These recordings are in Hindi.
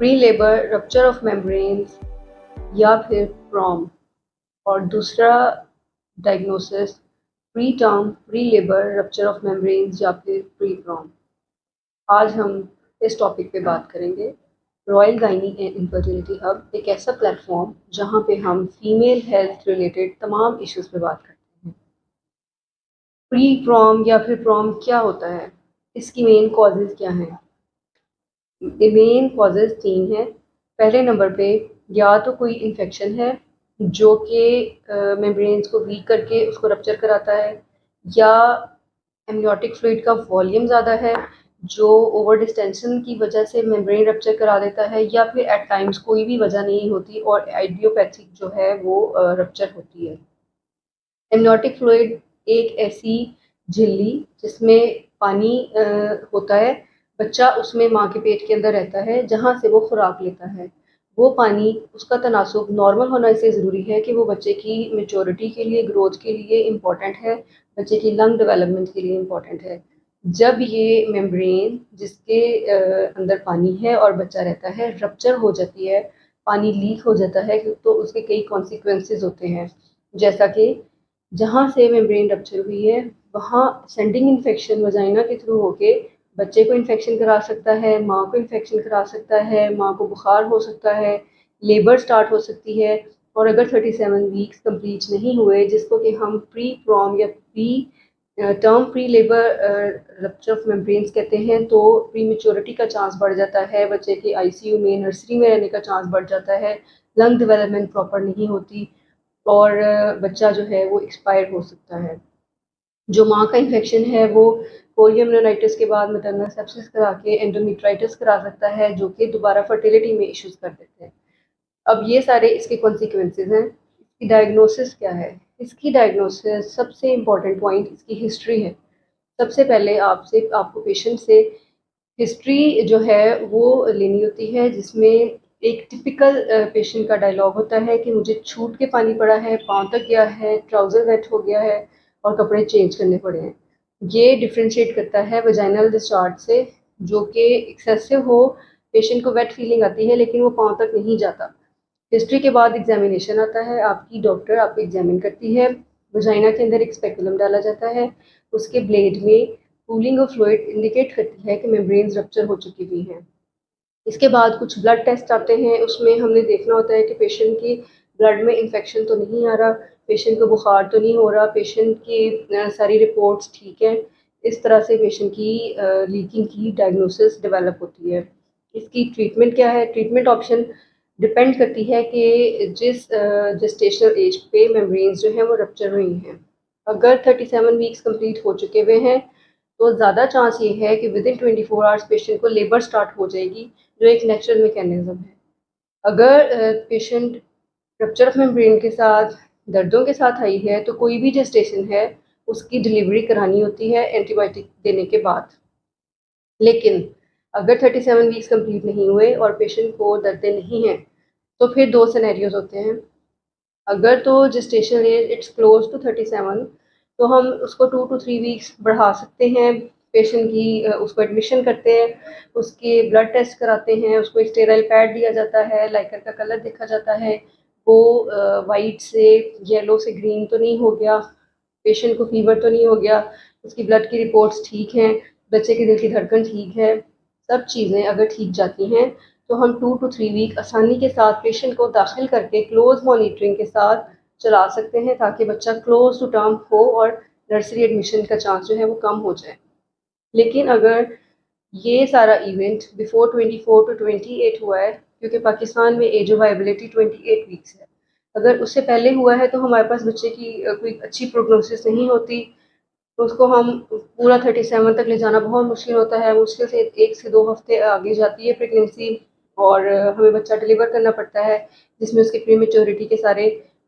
Pre labour rupture of membranes या फिर प्रॉम, और दूसरा diagnosis pre term pre labour rupture of membranes या फिर प्री प्रॉम। आज हम इस टॉपिक पे बात करेंगे। Royal gynae and infertility hub एक ऐसा प्लेटफॉर्म जहाँ पे हम फीमेल हेल्थ रिलेटेड तमाम इश्यूज पे बात करते हैं। प्री प्रॉम या फिर प्रॉम क्या होता है, इसकी मेन कॉजेज़ क्या हैं? मेन कॉजेज़ 3 हैं। पहले नंबर पे या तो कोई इन्फेक्शन है जो कि मेम्ब्रेन्स को वीक करके उसको रप्चर कराता है, या एमनियोटिक फ्लूइड का वॉल्यूम ज़्यादा है जो ओवर डिस्टेंशन की वजह से मेम्ब्रेन रप्चर करा देता है, या फिर एट टाइम्स कोई भी वजह नहीं होती और आइडियोपैथिक जो है वो रप्चर होती है। एमनियोटिक फ्लूइड एक ऐसी झिल्ली जिसमें पानी होता है, बच्चा उसमें माँ के पेट के अंदर रहता है जहाँ से वो खुराक लेता है। वो पानी, उसका तनासुब नॉर्मल होना इसलिए ज़रूरी है कि वो बच्चे की मेच्योरिटी के लिए, ग्रोथ के लिए इम्पॉर्टेंट है, बच्चे की लंग डेवलपमेंट के लिए इम्पॉर्टेंट है। जब ये मेम्ब्रेन जिसके अंदर पानी है और बच्चा रहता है रप्चर हो जाती है, पानी लीक हो जाता है, तो उसके कई कॉन्सिक्वेंसेस होते हैं। जैसा कि जहाँ से मेम्ब्रेन रप्चर हुई है वहाँ सेंडिंग इन्फेक्शन वजाइना के थ्रू होके बच्चे को इन्फेक्शन करा सकता है, माँ को इन्फेक्शन करा सकता है, माँ को बुखार हो सकता है, लेबर स्टार्ट हो सकती है। और अगर 37 वीक्स कंप्लीट नहीं हुए, जिसको कि हम प्री प्रॉम या pre labour rupture of membranes कहते हैं, तो प्री मेच्योरिटी का चांस बढ़ जाता है, बच्चे के आईसीयू में, नर्सरी में रहने का चांस बढ़ जाता है, लंग डेवलपमेंट प्रॉपर नहीं होती और बच्चा जो है वो एक्सपायर हो सकता है। जो माँ का इन्फेक्शन है वो कोरियमनाइटिस के बाद मैटरनल सेप्सिस करा के एंडोमेट्राइटिस करा सकता है, जो कि दोबारा फर्टिलिटी में इश्यूज कर देते हैं। अब ये सारे इसके कॉन्सिक्वेंसेस हैं। इसकी डायग्नोसिस क्या है? इसकी डायग्नोसिस सबसे इम्पॉर्टेंट पॉइंट इसकी हिस्ट्री है। सबसे पहले आपको पेशेंट से हिस्ट्री जो है वो लेनी होती है, जिसमें एक टिपिकल पेशेंट का डायलॉग होता है कि मुझे छूट के पानी पड़ा है, पाँव तक गया है, ट्राउज़र वेट हो गया है और कपड़े चेंज करने पड़े हैं। ये डिफ्रेंशिएट करता है वजाइनल डिस्चार्ज से, जो कि एक्सेसिव हो, पेशेंट को वेट फीलिंग आती है लेकिन वो पाँव तक नहीं जाता। हिस्ट्री के बाद एग्जामिनेशन आता है, आपकी डॉक्टर आपको एग्जामिन करती है, वजाइना के अंदर एक स्पेकुलम डाला जाता है, उसके ब्लेड में कूलिंग ऑफ फ्लूइड इंडिकेट करती है कि मेम्ब्रेन्स रप्चर हो चुकी हुई हैं। इसके बाद कुछ ब्लड टेस्ट आते हैं, उसमें हमने देखना होता है कि पेशेंट की ब्लड में इन्फेक्शन तो नहीं आ रहा, पेशेंट को बुखार तो नहीं हो रहा, पेशेंट की सारी रिपोर्ट्स ठीक है। इस तरह से पेशेंट की लीकिंग की डायग्नोसिस डेवलप होती है। इसकी ट्रीटमेंट क्या है? ट्रीटमेंट ऑप्शन डिपेंड करती है कि जिस जेस्टेशनल एज पे मेम्ब्रेन्स जो हैं वो रप्चर हुई हैं। अगर 37 वीक्स कंप्लीट हो चुके हुए हैं तो ज़्यादा चांस ये है कि विद इन 24 आवर्स पेशेंट को लेबर स्टार्ट हो जाएगी, जो एक नेचुरल मैकेनिज्म है। अगर पेशेंट रप्चर ऑफ मेम्ब्रेन के साथ दर्दों के साथ आई है तो कोई भी जेस्टेशन है उसकी डिलीवरी करानी होती है एंटीबायोटिक देने के बाद। लेकिन अगर 37 वीक्स कंप्लीट नहीं हुए और पेशेंट को दर्दें नहीं हैं, तो फिर दो सिनेरियोज होते हैं। अगर तो gestational age it's close to 37, तो हम उसको 2 to 3 वीक्स बढ़ा सकते हैं। पेशेंट की उसको एडमिशन करते हैं, उसके ब्लड टेस्ट कराते हैं, उसको एक स्टेराइल पैड दिया जाता है, लाइकर का कलर देखा जाता है, वो वाइट से येलो से ग्रीन तो नहीं हो गया, पेशेंट को फीवर तो नहीं हो गया, उसकी ब्लड की रिपोर्ट्स ठीक हैं, बच्चे के दिल की धड़कन ठीक है। सब चीज़ें अगर ठीक जाती हैं तो हम 2 to 3 वीक आसानी के साथ पेशेंट को दाखिल करके क्लोज मॉनिटरिंग के साथ चला सकते हैं, ताकि बच्चा क्लोज टू टर्म हो और नर्सरी एडमिशन का चांस जो है वो कम हो जाए। लेकिन अगर ये सारा इवेंट बिफोर 24 to 28 हुआ है, क्योंकि पाकिस्तान में एज ऑफ वाइबिलिटी 28 वीक्स है, अगर उससे पहले हुआ है तो हमारे पास बच्चे की कोई अच्छी प्रोग्नोसिस नहीं होती, तो उसको हम पूरा 37 तक ले जाना बहुत मुश्किल होता है। मुश्किल से 1 से 2 हफ्ते आगे जाती है प्रेगनेंसी और हमें बच्चा डिलीवर करना पड़ता है, जिसमें उसके प्री मेच्योरिटी के सारे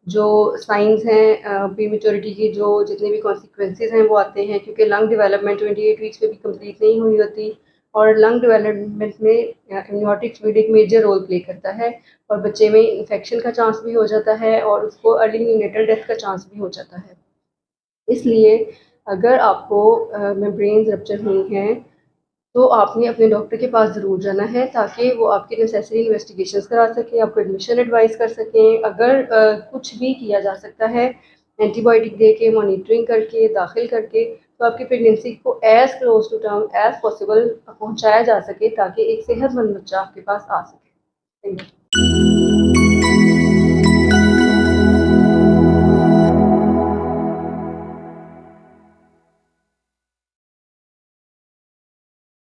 जो साइंस हैं, प्री मेच्योरिटी की जो जितने भी कॉन्सिक्वेंसेज हैं वो आते हैं, क्योंकि लंग डेवलपमेंट 28 वीक्स पे भी कंप्लीट नहीं हुई होती और लंग डेवलपमेंट में एमनियोटिक फ्लूइड एक मेजर रोल प्ले करता है और बच्चे में इन्फेक्शन का चांस भी हो जाता है और उसको अर्ली न्यूनेटल डेथ का चांस भी हो जाता है। इसलिए अगर आपको मेम्ब्रेन्स रप्चर हुई हैं तो आपने अपने डॉक्टर के पास ज़रूर जाना है ताकि वो आपकी नेसेसरी इन्वेस्टिगेशंस करा सकें, आपको एडमिशन एडवाइस कर सकें। अगर कुछ भी किया जा सकता है एंटीबायोटिक दे के, मॉनिटरिंग करके, दाखिल करके, तो आपकी प्रेगनेंसी को as close to term as possible पहुँचाया जा सके ताकि एक सेहतमंद बच्चा आपके पास आ सके। Thank you.